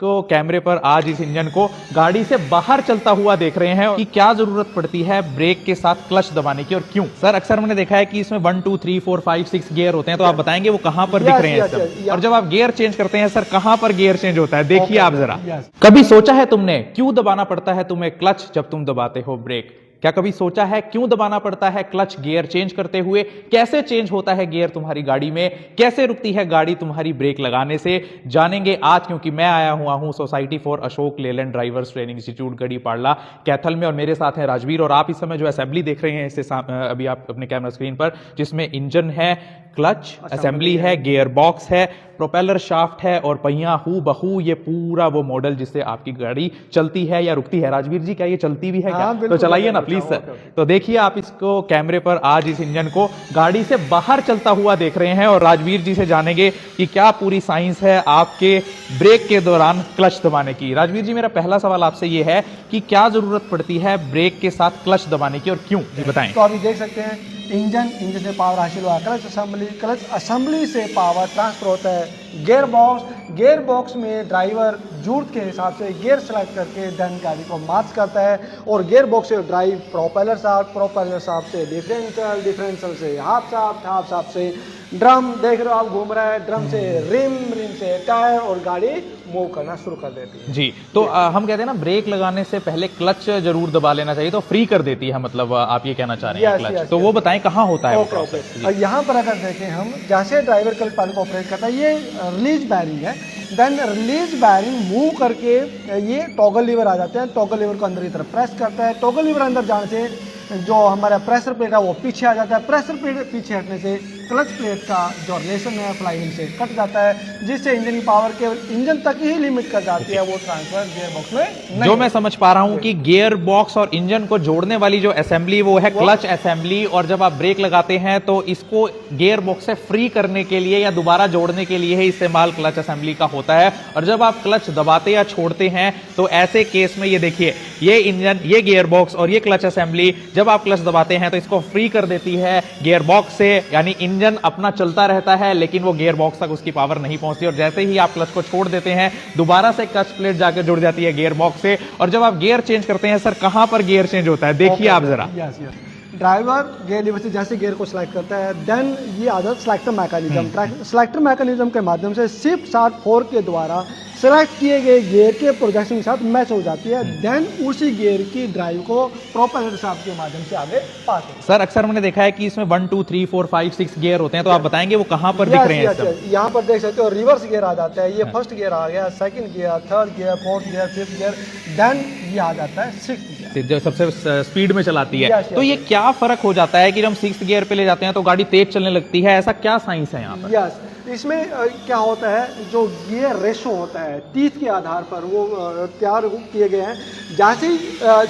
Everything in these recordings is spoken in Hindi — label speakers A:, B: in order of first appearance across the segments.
A: इसको कैमरे पर आज इस इंजन को गाड़ी से बाहर चलता हुआ देख रहे हैं कि क्या जरूरत पड़ती है ब्रेक के साथ क्लच दबाने की और क्यों। सर अक्सर मैंने देखा है कि इसमें 1 2 3 4 5 6 गियर होते हैं, तो आप बताएंगे वो कहां पर दिख रहे हैं इस समय? और जब आप गियर चेंज करते हैं सर, कहां पर गियर चेंज होता है, देखिए आप जरा। कभी सोचा है तुमने क्यों दबाना पड़ता है तुम्हें क्लच जब तुम दबाते हो ब्रेक? क्या कभी सोचा है क्यों दबाना पड़ता है क्लच गियर चेंज करते हुए? कैसे चेंज होता है गियर तुम्हारी गाड़ी में? कैसे रुकती है गाड़ी तुम्हारी ब्रेक लगाने से? जानेंगे आज, क्योंकि मैं आया हुआ हूं society for Ashok Leyland drivers training institute Garhi Padla Kaithal में, और मेरे साथ हैं राजवीर। और आप इस समय जो असेंबली देख रहे हैं इससे अभी आप अपने कैमरा स्क्रीन पर, जिसमें इंजन है, क्लच असेंबली है, गियर बॉक्स है, प्रोपेलर शाफ्ट है और पहिया हू बहू ये पूरा वो मॉडल जिससे आपकी गाड़ी चलती है या रुकती है। राजवीर जी, क्या ये चलती भी है क्या? तो चलाइए ना प्लीज सर। तो देखिए आप इसको कैमरे पर आज इस इंजन को गाड़ी से बाहर चलता हुआ देख रहे हैं, और राजवीर जी से जानेंगे कि क्या पूरी साइंस है आपके ब्रेक के दौरान क्लच दबाने की। राजवीर जी, मेरा पहला सवाल आपसे ये है कि क्या जरूरत पड़ती है ब्रेक के साथ क्लच दबाने की और क्यों, जी बताएं।
B: तो अभी देख सकते हैं इंजन से पावर हासिल हुआ, क्लच असेंबली से पावर ट्रांसफर होता है गियर बॉक्स में ड्राइवर जरूरत के हिसाब से गियर सेलेक्ट करके देन गाड़ी को मार्च करता है, और गियर बॉक्स से ड्राइव प्रोपेलर शाफ्ट से डिफरेंशियल से हाफ शाफ्ट से ड्रम, देख रहे हो आप घूम रहा है, ड्रम से रिम से टायर, और गाड़ी मूव करना शुरू कर देती है।
A: जी, तो हम कहते हैं ना ब्रेक लगाने से पहले क्लच जरूर दबा लेना चाहिए, तो फ्री कर देती है, मतलब आप ये कहना चाह रहे हैं क्लच। तो वो बताएं कहाँ होता है वो प्रोसेस।
B: यहाँ पर अगर देखें हम, जैसे ड्राइवर क्लच पैडल को ऑपरेट करता है, ये रिलीज बैरिंग है, देन रिलीज बैरिंग मूव करके ये टॉगल लीवर आ जाते हैं, टॉगल लीवर को अंदर की तरफ प्रेस करता है, टॉगल लीवर अंदर जाने से जो हमारा प्रेशर प्लेट है वो पीछे आ जाता है, प्रेशर प्लेट पीछे हटने से क्लच प्लेट का जो रिलेशन है फ्लाईव्हील से कट जाता है, जिससे इंजन की पावर केवल इंजन तक ही लिमिट कर जाती है, वो ट्रांसफर गियर बॉक्स में नहीं।
A: जो मैं समझ पा रहा हूं कि गियर बॉक्स और इंजन को जोड़ने वाली जो असेंबली वो है क्लच असेंबली, और जब आप ब्रेक लगाते हैं तो इसको गियर बॉक्स से फ्री करने के लिए या दोबारा जोड़ने के लिए ही इस्तेमाल क्लच असेंबली का होता है। और जब आप क्लच दबाते या छोड़ते हैं तो ऐसे केस में ये देखिए, ये इंजन, ये गियर बॉक्स और ये क्लच असेंबली जब आप क्लच दबाते हैं तो इसको फ्री कर देती है गियर बॉक्स से, यानी इंजन अपना चलता रहता है लेकिन वो गियर बॉक्स तक उसकी पावर नहीं पहुंचती, और जैसे ही आप क्लच को छोड़ देते हैं दोबारा से क्लच प्लेट जाकर जुड़ जाती है गियर बॉक्स से। और जब आप गियर चेंज करते हैं सर, कहां पर गियर चेंज होता है, देखिए आप जरा।
B: ड्राइवर गियर लीवर से जैसे गियर को सिलेक्ट करता है, देन ये आता है सिलेक्टर मैकेनिज्म के माध्यम से शिफ्ट स्टार्ट 4 के द्वारा सेलेक्ट किए गए गियर के प्रोजेक्शन के साथ मैच हो जाती है, देन उसी गियर की ड्राइव को प्रोपेलर शाफ्ट के माध्यम से आगे पास होता है।
A: सर अक्सर मैंने देखा है कि इसमें 1 2 3 4 5 6 गियर होते हैं, तो आप बताएंगे वो कहां पर दिख रहे हैं?
B: यहाँ पर देख सकते हो रिवर्स गियर आ जाता है, ये फर्स्ट गियर आ गया, second gear, third gear, fourth gear, fifth gear, then ये आ जाता है सिक्स्थ गियर,
A: जो सबसे स्पीड में चलाती है। तो ये क्या फर्क हो जाता है कि जब हम 6th गियर पे ले जाते हैं तो गाड़ी तेज चलने लगती है, ऐसा क्या साइंस है यहाँ पर?
B: इसमें क्या होता है, जो गियर रेशो होता है टीथ के आधार पर वो तैयार किए गए हैं। जैसे ही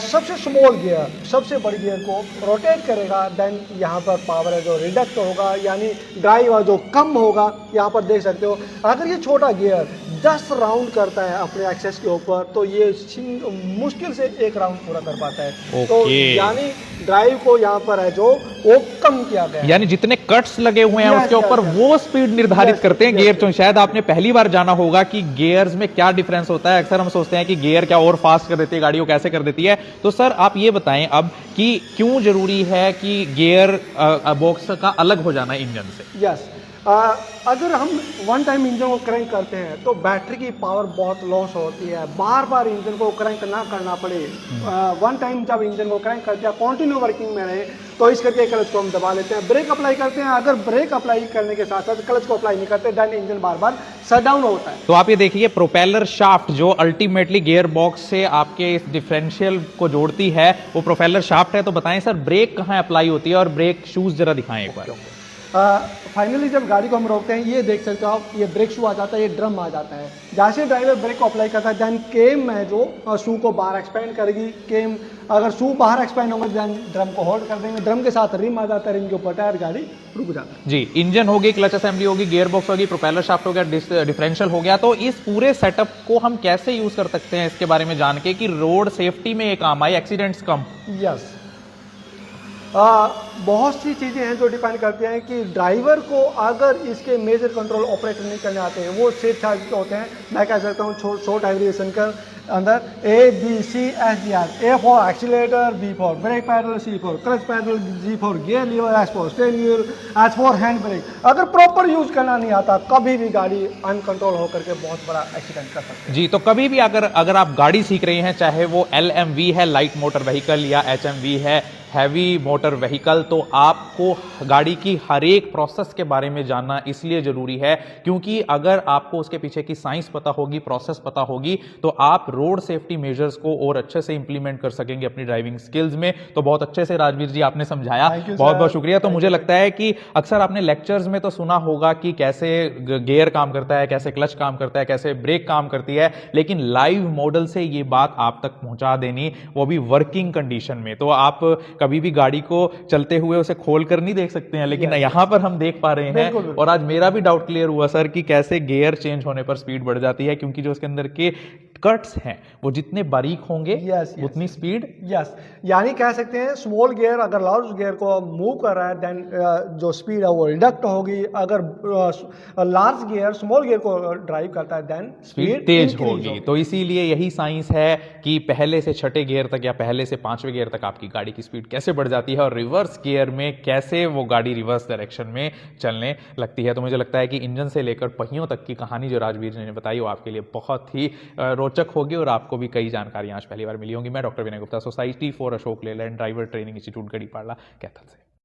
B: सबसे स्मॉल गियर सबसे बड़ी गियर को रोटेट करेगा, देन यहाँ पर पावर है जो रिडक्ट होगा, यानी ड्राइव जो कम होगा। यहाँ पर देख सकते हो, अगर ये छोटा गियर 10 राउंड करता है अपने एक्सेस के ऊपर, तो ये मुश्किल से 1 राउंड पूरा कर पाता है। तो यानी ड्राइव को यहाँ पर है जो वो कम किया गया है,
A: यानी जितने कट्स लगे हुए हैं उसके ऊपर वो स्पीड निर्धारित करते हैं गियर। तो शायद आपने पहली बार जाना होगा कि गियर्स में क्या डिफरेंस होता है। अक्सर हम सोचते हैं कि गियर क्या और फास्ट कर देती है गाड़ी को, कैसे कर देती है। तो सर आप ये बताएं अब कि क्यों जरूरी है कि गियर बॉक्स का अलग हो जाना इंजन से?
B: यस, अगर हम वन टाइम इंजन को क्रैंक करते हैं तो बैटरी की पावर बहुत लॉस होती है, बार बार इंजन को क्रैंक ना करना पड़े। वन टाइम जब इंजन को क्रैंक करते हैं, कंटिन्यू वर्किंग में रहे, तो इस करके क्लच को हम दबा लेते हैं, ब्रेक अप्लाई करते हैं। अगर ब्रेक अप्लाई करने के साथ साथ क्लच को अप्लाई नहीं करते, देन इंजन बार बार शट डाउन होता है।
A: तो आप ये देखिए, प्रोपेलर शाफ्ट जो अल्टीमेटली गियर बॉक्स से आपके इस डिफरेंशियल को जोड़ती है वो प्रोपेलर शाफ्ट है। तो बताएं सर, ब्रेक कहाँ अप्लाई होती है और ब्रेक शूज जरा दिखाएं एक बार।
B: फाइनली जब गाड़ी को हम रोकते हैं, ये देख सकते हो आप, ये ब्रेक शू आ जाता है, ये ड्रम आ जाता है। जैसे ड्राइवर ब्रेक को अप्लाई करता है, देन केम है जो शू को बाहर एक्सपेंड करेगी। केम अगर शू बाहर एक्सपेंड होगा, देन ड्रम को होल्ड कर देंगे, ड्रम के साथ रिम आ जाता है, रिम के ऊपर टायर, गाड़ी रुक जाता है।
A: जी, इंजन होगी, क्लच असेंबली होगी, गियर बॉक्स होगी, प्रोपेलर शाफ्ट हो गया, डिफरेंशियल हो गया। तो इस पूरे सेटअप को हम कैसे यूज कर सकते हैं, इसके बारे में जान के कि रोड सेफ्टी में ये काम आए, एक्सीडेंट्स कम।
B: यस, बहुत सी चीज़ें हैं जो डिपेंड करते हैं कि ड्राइवर को अगर इसके मेजर कंट्रोल ऑपरेट नहीं करने आते हैं, वो सिर्फ होते हैं। मैं कह सकता हूँ शॉर्ट एग्रीगेशन के अंदर ABCSDR, A for accelerator, B for brake pedal, C for clutch pedal, G for gear lever, S for steering wheel, H for hand brake. अगर प्रॉपर यूज करना नहीं आता, कभी भी गाड़ी अनकंट्रोल होकर के बहुत बड़ा एक्सीडेंट कर सकते हैं।
A: जी, तो कभी भी अगर आप गाड़ी सीख रहे हैं, चाहे वो LMV है लाइट मोटर व्हीकल या HMV है हैवी मोटर व्हीकल, तो आपको गाड़ी की हर एक प्रोसेस के बारे में जानना इसलिए जरूरी है क्योंकि अगर आपको उसके पीछे की साइंस पता होगी, प्रोसेस पता होगी, तो आप रोड सेफ्टी मेजर्स को और अच्छे से इंप्लीमेंट कर सकेंगे अपनी ड्राइविंग स्किल्स में। तो बहुत अच्छे से राजवीर जी आपने समझाया, बहुत बहुत शुक्रिया। तो मुझे लगता है कि अक्सर आपने लेक्चर्स में तो सुना होगा कि कैसे गियर काम करता है, कैसे क्लच काम करता है, कैसे ब्रेक काम करती है, लेकिन लाइव मॉडल से ये बात आप तक पहुंचा देनी, वो भी वर्किंग कंडीशन में। तो आप कभी भी गाड़ी को चलते हुए उसे खोल कर नहीं देख सकते हैं, लेकिन यहां पर हम देख पा रहे हैं। और आज मेरा भी डाउट क्लियर हुआ सर कि कैसे गियर चेंज होने पर स्पीड बढ़ जाती है, क्योंकि जो उसके अंदर के कट्स हैं वो जितने बारीक होंगे उतनी स्पीड।
B: यानी कह सकते हैं स्मॉल गियर अगर लार्ज गियर को मूव कर रहा है देन जो स्पीड है वो रिडक्ट होगी। अगर लार्ज गियर स्मॉल गियर को ड्राइव करता है देन
A: स्पीड तेज होगी। तो इसीलिए यही साइंस है कि पहले से छठे गियर तक या पहले से पांचवें गियर तक आपकी गाड़ी की स्पीड कैसे बढ़ जाती है और रिवर्स गियर में कैसे वो गाड़ी रिवर्स डायरेक्शन में चलने लगती है। तो मुझे लगता है कि इंजन से लेकर पहियों तक की कहानी जो राजवीर जी ने बताई वो आपके लिए बहुत ही रोचक होगी और आपको भी कई जानकारियां आज पहली बार मिली होंगी। मैं doctor Vinay Gupta, society for Ashok Leyland driver training institute Garhipada Kaithal से।